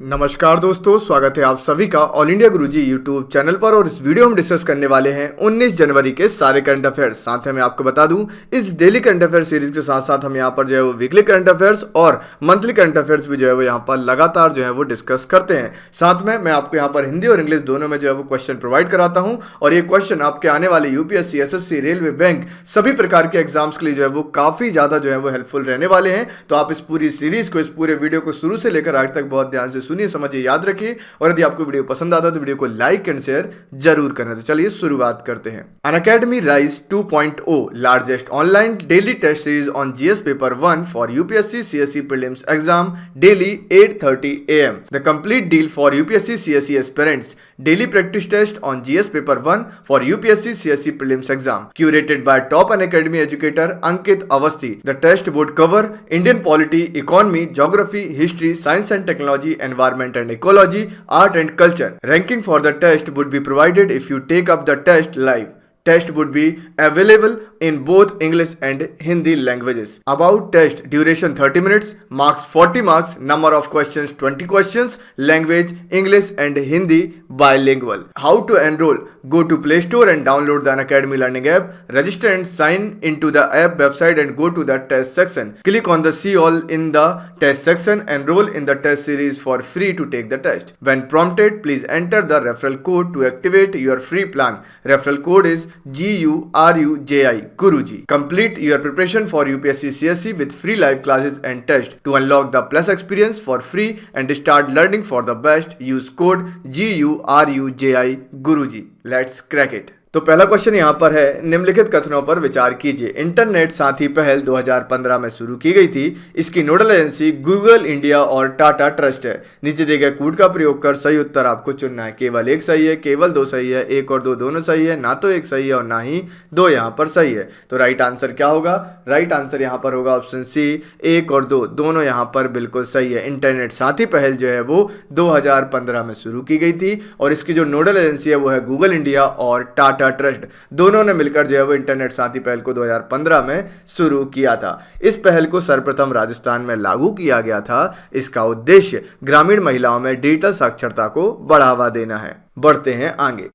नमस्कार दोस्तों, स्वागत है आप सभी का ऑल इंडिया गुरुजी यूट्यूब चैनल पर। और इस वीडियो में हम डिस्कस करने वाले हैं 19 जनवरी के सारे करंट अफेयर्स। साथ ही मैं आपको बता दूं, इस डेली करंट अफेयर सीरीज के साथ साथ हम यहां पर जो है वो वीकली करंट अफेयर्स और मंथली करंट अफेयर्स भी जो है वो यहां पर लगातार जो है वो डिस्कस करते हैं। साथ में मैं आपको यहाँ पर हिंदी और इंग्लिश दोनों में जो है वो क्वेश्चन प्रोवाइड कराता हूँ और ये क्वेश्चन आपके आने वाले यूपीएससी, एसएससी, रेलवे, बैंक सभी प्रकार के एग्जाम्स के लिए जो है वो काफी ज्यादा जो है वो हेल्पफुल रहने वाले हैं। तो आप इस पूरी सीरीज को, इस पूरे वीडियो को शुरू से लेकर आगे तक बहुत ध्यान से सुनिए, समझिए, याद रखिए। और यदि आपको वीडियो पसंद आता है तो वीडियो को लाइक एंड शेयर जरूर करना। तो चलिए शुरुआत करते हैं। Unacademy rise 2.0 largest online daily test series on GS paper 1 for UPSC CSC prelims exam daily 8:30 AM। The complete deal for UPSC CSC aspirants daily practice test on GS paper 1 for UPSC CSC prelims exam curated by top Unacademy educator Ankit Awasthi. The test would cover Indian polity, economy, geography, history, science and technology, environment and ecology, art and culture. Ranking for the test would be provided if you take up the test live. Test would be available in both English and Hindi languages. About test duration 30 minutes, marks 40 marks, number of questions 20 questions, language English and Hindi bilingual. How to enroll? Go to Play Store and download the Unacademy Learning app. Register and sign into the app website and go to the test section. Click on the See All in the test section. Enroll in the test series for free to take the test. When prompted, please enter the referral code to activate your free plan. Referral code is GURUJI Guruji. Complete your preparation for UPSC CSC with free live classes and tests. To unlock the plus experience for free and start learning for the best, use code GURUJI Guruji. Let's crack it. तो पहला question यहाँ पर है, निम्नलिखित कथनों पर विचार कीजिए। इंटरनेट साथी पहल 2015 में शुरू की गई थी। इसकी नोडल एजेंसी गूगल इंडिया और टाटा ट्रस्ट है। नीचे दिए गए कोड का प्रयोग कर सही उत्तर आपको चुनना है। केवल एक सही है, केवल दो सही है, एक और दो दोनों सही है, ना तो एक सही है और ना ही दो यहाँ पर सही है। तो राइट आंसर क्या होगा? राइट आंसर यहाँ पर होगा ऑप्शन सी, एक और दो दोनों यहाँ पर बिल्कुल सही है। इंटरनेट साथी पहल जो है वो 2015 में शुरू की गई थी और इसकी जो नोडल एजेंसी है वो है गूगल इंडिया और टाटा ट्रस्ट। दोनों ने मिलकर जो है वो इंटरनेट साथी पहल को 2015 में शुरू किया था। इस पहल को सर्वप्रथम राजस्थान में लागू किया गया था। इसका उद्देश्य ग्रामीण महिलाओं में डिजिटल साक्षरता को बढ़ावा देना है। बढ़ते हैं आगे।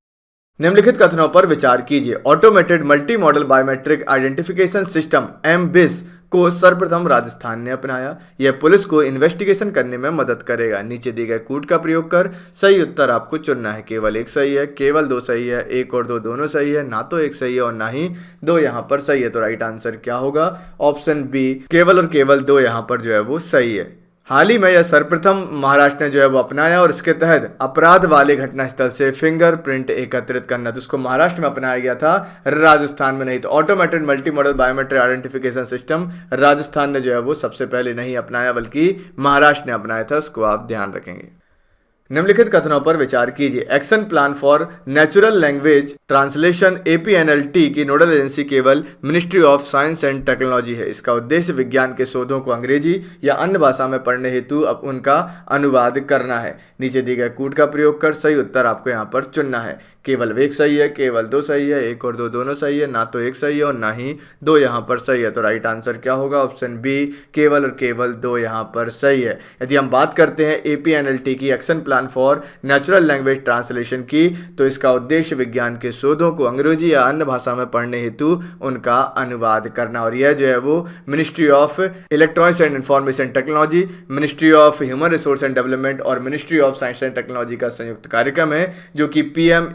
निम्नलिखित कथनों पर विचार कीजिए। Automated multi modal biometric identification system MBIS को सर्वप्रथम राजस्थान ने अपनाया। यह पुलिस को इन्वेस्टिगेशन करने में मदद करेगा। नीचे दिए गए कोड का प्रयोग कर सही उत्तर आपको चुनना है। केवल एक सही है, केवल दो सही है, एक और दो दोनों सही है, ना तो एक सही है और ना ही दो यहाँ पर सही है। तो राइट आंसर क्या होगा? ऑप्शन बी, केवल और केवल दो यहाँ पर जो है वो सही है। हाल ही में यह सर्वप्रथम महाराष्ट्र ने जो है वो अपनाया और इसके तहत अपराध वाले घटनास्थल से फिंगरप्रिंट एकत्रित करना, तो उसको महाराष्ट्र में अपनाया गया था, राजस्थान में नहीं। तो automated multi modal biometric identification system Rajasthan ने जो है वो सबसे पहले नहीं अपनाया बल्कि महाराष्ट्र ने अपनाया था। इसको आप ध्यान रखेंगे। निम्नलिखित कथनों पर विचार कीजिए। Action plan for natural language translation APNLT की नोडल एजेंसी केवल ministry of science and technology है। इसका उद्देश्य विज्ञान के शोधों को अंग्रेजी या अन्य भाषा में पढ़ने हेतु उनका अनुवाद करना है। नीचे दिए गए कोड का प्रयोग कर सही उत्तर आपको यहाँ पर चुनना है। केवल एक सही है, केवल दो सही है, एक और दो दोनों सही है, ना तो एक सही है और ना ही दो यहाँ पर सही है। तो राइट आंसर क्या होगा? ऑप्शन बी, केवल और केवल दो यहाँ पर सही है। यदि हम बात करते हैं APNLT की, action plan for natural language translation की, तो इसका उद्देश्य विज्ञान के शोधों को अंग्रेजी या अन्य भाषा में पढ़ने हेतु उनका अनुवाद करना। और यह जो है वो ministry of electronics and information technology, ministry of human resource and development और ministry of science and technology का संयुक्त कार्यक्रम है, जो कि PM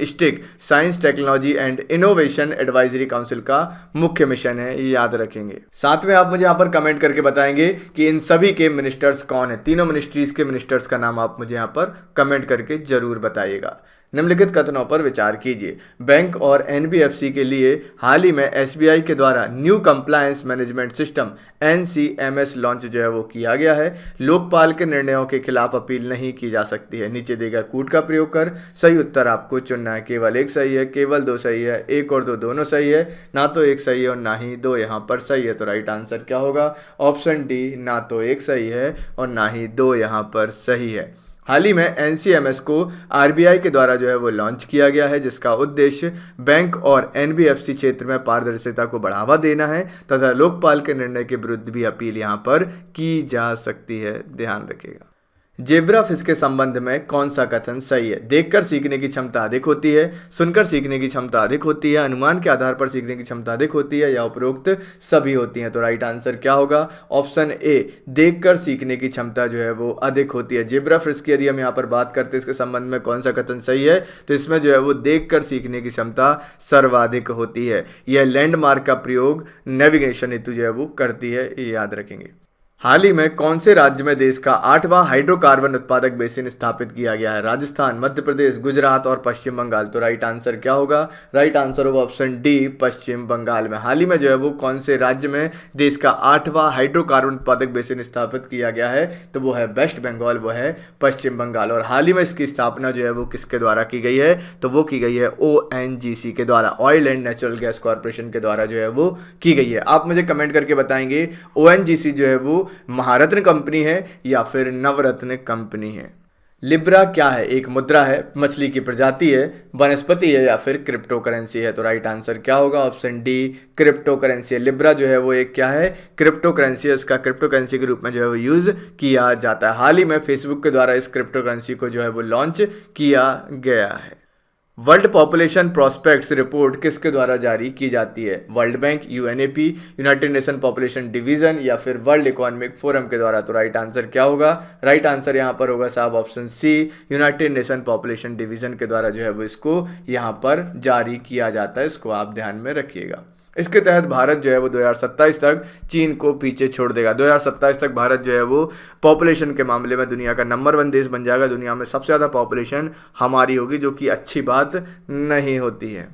science technology and innovation advisory council का मुख्य मिशन है। ये याद रखेंगे। साथ में आप मुझे यहाँ पर कमेंट करके बताएंगे कि इन सभी के मिनिस्टर्स कौन है। तीनों मिनिस्ट्रीज के मिनिस्टर्स का नाम आप मुझे यहाँ पर कमेंट करके जरूर बताइएगा। निम्नलिखित कथनों पर विचार कीजिए। बैंक और NBFC के लिए हाल ही में SBI के द्वारा new compliance management system NCMS launch जो है वो किया गया है। लोकपाल के निर्णयों के खिलाफ अपील नहीं की जा सकती है। नीचे दिए गए कोड का प्रयोग कर सही उत्तर आपको चुनना है। केवल एक सही है, केवल दो सही है, एक और दो दोनों सही है, ना तो एक सही है और ना ही दो यहाँ पर सही है। तो राइट आंसर क्या होगा? ऑप्शन डी, ना तो एक सही है और ना ही दो यहाँ पर सही है। हाल ही में NCMS को RBI के द्वारा जो है वो लॉन्च किया गया है, जिसका उद्देश्य बैंक और NBFC क्षेत्र में पारदर्शिता को बढ़ावा देना है तथा लोकपाल के निर्णय के विरुद्ध भी अपील यहाँ पर की जा सकती है। ध्यान रखिएगा। जेब्रा फिश के संबंध में कौन सा कथन सही है? देखकर सीखने की क्षमता अधिक होती है, सुनकर सीखने की क्षमता अधिक होती है, अनुमान के आधार पर सीखने की क्षमता अधिक होती है, या उपरोक्त सभी होती हैं। तो राइट आंसर क्या होगा? ऑप्शन ए, देखकर सीखने की क्षमता जो है वो अधिक होती है। जेब्रा फिश की यदि हम यहाँ पर बात करते हैं इसके संबंध में कौन सा कथन सही है, तो इसमें जो है वो देखकर सीखने की क्षमता सर्वाधिक होती है। यह लैंडमार्क का प्रयोग नेविगेशन हेतु जो है वो करती है, ये याद रखेंगे। हाल ही में कौन से राज्य में देश का 8वां हाइड्रोकार्बन उत्पादक बेसिन स्थापित किया गया है? राजस्थान, मध्य प्रदेश, गुजरात और पश्चिम बंगाल। तो राइट आंसर क्या होगा? राइट आंसर होगा ऑप्शन डी, पश्चिम बंगाल में। हाल ही में जो है वो कौन से राज्य में देश का 8वां हाइड्रोकार्बन उत्पादक बेसिन स्थापित किया गया है? तो वो है वेस्ट बंगाल, वो है पश्चिम बंगाल। और हाल ही में इसकी स्थापना जो है वो किसके द्वारा की गई है? तो वो की गई है ONGC के द्वारा, oil and natural gas corporation के द्वारा जो है वो की गई है। आप मुझे कमेंट करके बताएंगे ONGC जो है वो महारत्न कंपनी है या फिर नवरत्न कंपनी है। लिब्रा क्या है? एक मुद्रा है, मछली की प्रजाति है, वनस्पति है, या फिर क्रिप्टो करेंसी है? तो राइट आंसर क्या होगा? ऑप्शन डी, क्रिप्टो करेंसी है। लिब्रा जो है वो एक क्या है? क्रिप्टो करेंसी है। इसका क्रिप्टो करेंसी के रूप में जो है वो यूज किया जाता है। हाल ही में फेसबुक के द्वारा इस क्रिप्टो करेंसी को जो है वो लॉन्च किया गया है। वर्ल्ड पॉपुलेशन प्रोस्पेक्ट्स रिपोर्ट किसके द्वारा जारी की जाती है? World bank, UNEP, United Nation population division, या फिर वर्ल्ड इकोनॉमिक फोरम के द्वारा? तो राइट आंसर क्या होगा? राइट आंसर यहाँ पर होगा साहब option C, United Nation population division के द्वारा जो है वो इसको यहाँ पर जारी किया जाता है। इसको आप ध्यान में रखिएगा। इसके तहत भारत जो है वो 2027 तक चीन को पीछे छोड़ देगा। 2027 तक भारत जो है वो पॉपुलेशन के मामले में दुनिया का नंबर 1 देश बन जाएगा। दुनिया में सबसे ज़्यादा पॉपुलेशन हमारी होगी, जो कि अच्छी बात नहीं होती है।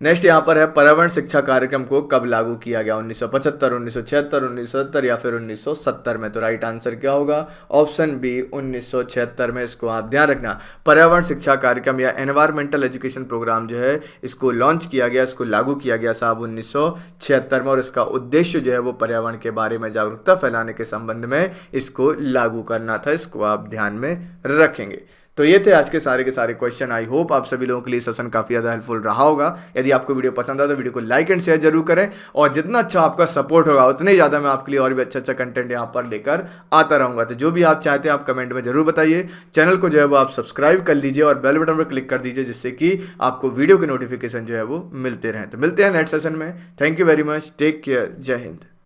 नेक्स्ट यहाँ पर है, पर्यावरण शिक्षा कार्यक्रम को कब लागू किया गया? 1975, 1976, 1970 या फिर 1970 में? तो राइट आंसर क्या होगा? ऑप्शन बी, 1976 में। इसको आप ध्यान रखना। पर्यावरण शिक्षा कार्यक्रम या एनवायरमेंटल एजुकेशन प्रोग्राम जो है इसको लॉन्च किया गया, इसको लागू किया गया साहब 1976 में। और इसका उद्देश्य जो है वो पर्यावरण के बारे में जागरूकता फैलाने के संबंध में इसको लागू करना था। इसको आप ध्यान में रखेंगे। तो ये थे आज के सारे क्वेश्चन। आई होप आप सभी लोगों के लिए सेशन काफ़ी ज़्यादा हेल्पफुल रहा होगा। यदि आपको वीडियो पसंद आया तो वीडियो को लाइक एंड शेयर जरूर करें, और जितना अच्छा आपका सपोर्ट होगा उतने ही ज़्यादा मैं आपके लिए और भी अच्छा कंटेंट यहाँ पर लेकर आता रहूँगा। तो जो भी आप चाहते हैं आप कमेंट में जरूर बताइए। चैनल को जो है वो आप सब्सक्राइब कर लीजिए और बेल बटन पर क्लिक कर दीजिए, जिससे कि आपको वीडियो के नोटिफिकेशन जो है वो मिलते रहें। तो मिलते हैं नेक्स्ट सेशन में। Thank you very much, take care, जय हिंद।